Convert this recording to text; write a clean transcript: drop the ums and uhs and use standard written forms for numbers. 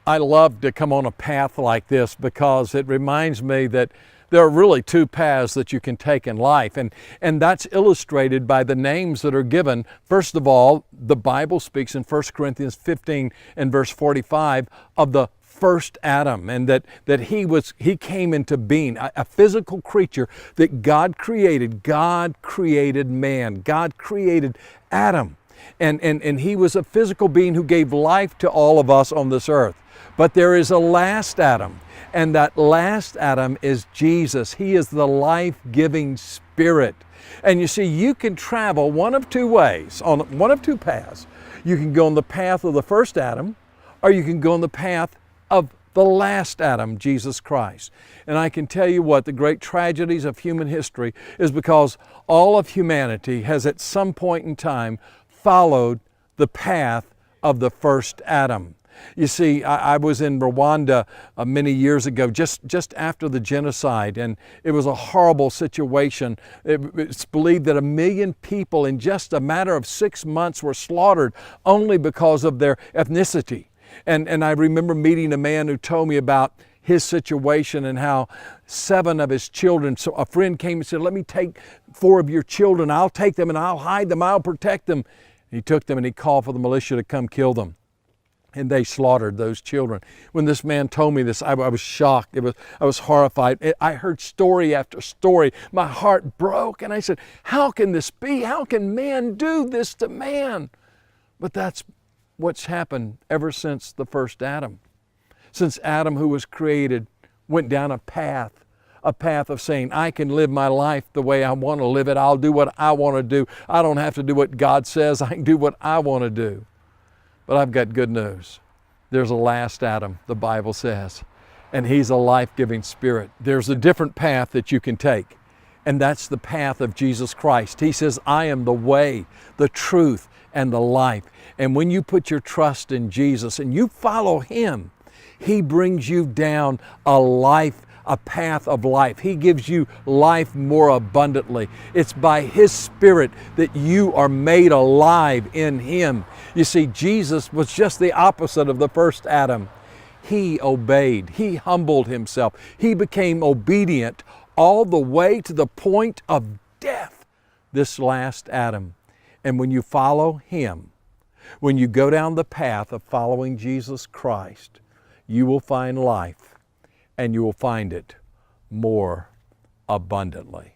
I love to come on a path like this because it reminds me that there are really two paths that you can take in life, and that's illustrated by the names that are given. First of all, the Bible speaks in 1 Corinthians 15 and verse 45 of the first Adam, and that he came into being, a physical creature that God created. God created man. God created Adam. And he was a physical being who gave life to all of us on this earth. But there is a last Adam, and that last Adam is Jesus. He is the life-giving Spirit. And you see, you can travel one of two ways, on one of two paths. You can go on the path of the first Adam, or you can go on the path of the last Adam, Jesus Christ. And I can tell you what, the great tragedies of human history is because all of humanity has at some point in time followed the path of the first Adam. You see, I was in Rwanda many years ago, just after the genocide, and it was a horrible situation. It's believed that 1 million people in just a matter of 6 months were slaughtered only because of their ethnicity. And I remember meeting a man who told me about his situation and how 7 of his children, so a friend came and said, "Let me take 4 of your children. I'll take them and I'll hide them. I'll protect them." He took them and he called for the militia to come kill them. And they slaughtered those children. When this man told me this, I was shocked. I was horrified. I heard story after story. My heart broke, and I said, how can this be? How can man do this to man? But that's what's happened ever since the first Adam. Since Adam, who was created, went down a path of saying, I can live my life the way I want to live it. I'll do what I want to do. I don't have to do what God says. I can do what I want to do. But I've got good news. There's a last Adam, the Bible says, and he's a life-giving Spirit. There's a different path that you can take, and that's the path of Jesus Christ. He says, I am the way, the truth, and the life. And when you put your trust in Jesus and you follow Him, He brings you down a path of life. He gives you life more abundantly. It's by His Spirit that you are made alive in Him. You see, Jesus was just the opposite of the first Adam. He obeyed. He humbled Himself. He became obedient all the way to the point of death, this last Adam. And when you follow Him, when you go down the path of following Jesus Christ, you will find life, and you will find it more abundantly.